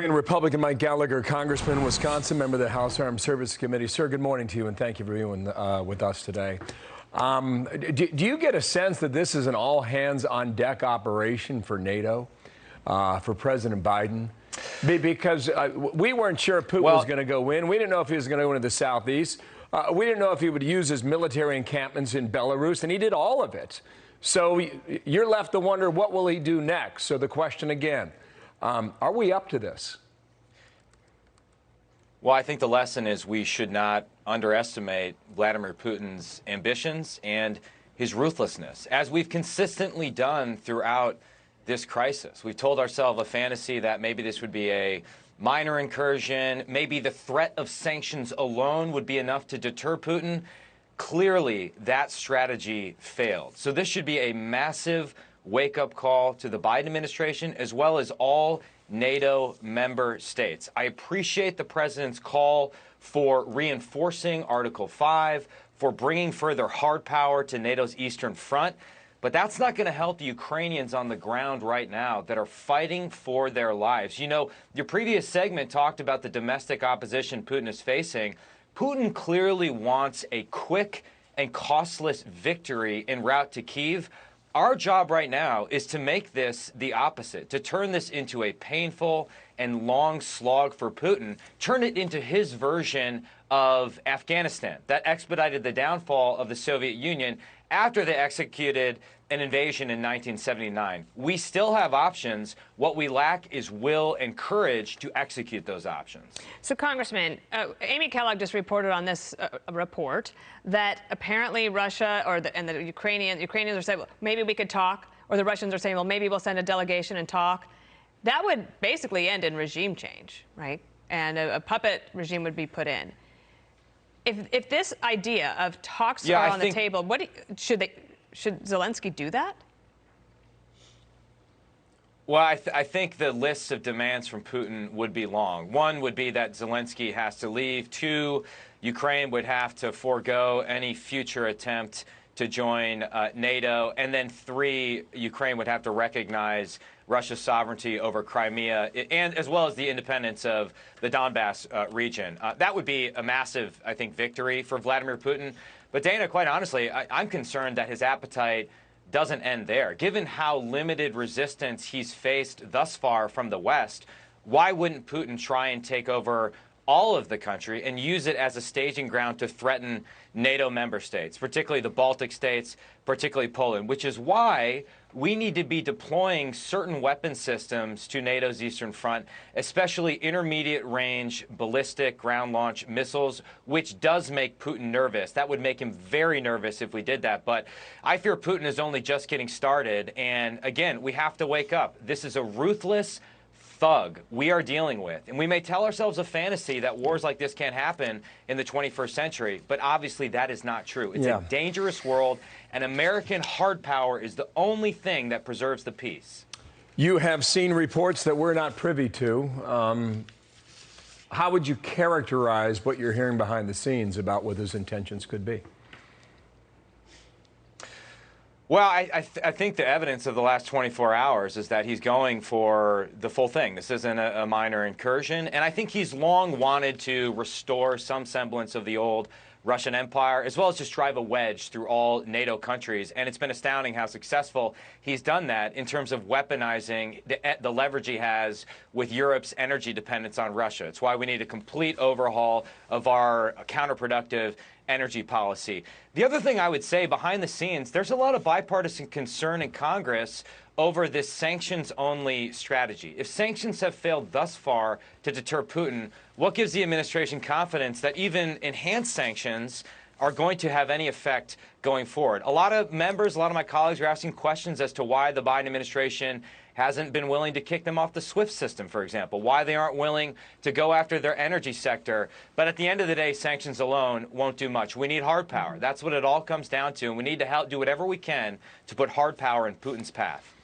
Republican Mike Gallagher, Congressman, Wisconsin, member of the House Armed Services Committee. Sir, good morning to you, and thank you for being with us today. Do you get a sense that this is an all-hands-on-deck operation for NATO, for President Biden? Because we weren't sure Putin was going to go in. We didn't know if he was going to go into the southeast. We didn't know if he would use his military encampments in Belarus, and he did all of it. So you're left to wonder, what will he do next? So the question again, are we up to this? Well, I think the lesson is we should not underestimate Vladimir Putin's ambitions and his ruthlessness, as we've consistently done throughout this crisis. We've told ourselves a fantasy that maybe this would be a minor incursion, maybe the threat of sanctions alone would be enough to deter Putin. Clearly, that strategy failed. So this should be a massive wake-up call to the Biden administration, as well as all NATO member states. I appreciate the president's call for reinforcing Article 5, for bringing further hard power to NATO's Eastern Front, but that's not going to help the Ukrainians on the ground right now that are fighting for their lives. You know, your previous segment talked about the domestic opposition Putin is facing. Putin clearly wants a quick and costless victory en route to Kiev. Our job right now is to make this the opposite, to turn this into a painful and long slog for Putin, turn it into his version of Afghanistan that expedited the downfall of the Soviet Union after they executed an invasion in 1979. We still have options. What we lack is will and courage to execute those options. So, Congressman, Amy Kellogg just reported on this report that apparently Russia and the Ukrainians are saying, well, maybe we could talk, or the Russians are saying, well, maybe we'll send a delegation and talk. That would basically end in regime change, right? And a puppet regime would be put in. If this idea of talks are on the table, should Zelensky do that? Well, I think the list of demands from Putin would be long. One would be that Zelensky has to leave. Two, Ukraine would have to forego any future attempt to join NATO. And then three, Ukraine would have to recognize Russia's sovereignty over Crimea, and as well as the independence of the Donbass region. That would be a massive, I think, victory for Vladimir Putin. But Dana, quite honestly, I'm concerned that his appetite doesn't end there. Given how limited resistance he's faced thus far from the West, why wouldn't Putin try and take over all of the country and use it as a staging ground to threaten NATO member states, particularly the Baltic states, particularly Poland, which is why we need to be deploying certain weapon systems to NATO's Eastern Front, especially intermediate range ballistic ground launch missiles, which does make Putin nervous. That would make him very nervous if we did that. But I fear Putin is only just getting started. And again, we have to wake up. This is a ruthless thug we are dealing with. And we may tell ourselves a fantasy that wars like this can't happen in the 21st century, but obviously that is not true. It's a dangerous world, and American hard power is the only thing that preserves the peace. You have seen reports that we're not privy to. How would you characterize what you're hearing behind the scenes about what his intentions could be? Well, I think the evidence of the last 24 hours is that he's going for the full thing. This isn't a minor incursion. And I think he's long wanted to restore some semblance of the old Russian Empire, as well as just drive a wedge through all NATO countries. And it's been astounding how successful he's done that in terms of weaponizing the leverage he has with Europe's energy dependence on Russia. It's why we need a complete overhaul of our counterproductive energy policy. The other thing I would say behind the scenes, there's a lot of bipartisan concern in Congress over this sanctions-only strategy. If sanctions have failed thus far to deter Putin, what gives the administration confidence that even enhanced sanctions are going to have any effect going forward? A lot of members, a lot of my colleagues are asking questions as to why the Biden administration hasn't been willing to kick them off the SWIFT system, for example, why they aren't willing to go after their energy sector. But at the end of the day, sanctions alone won't do much. We need hard power. That's what it all comes down to, and we need to do whatever we can to put hard power in Putin's path.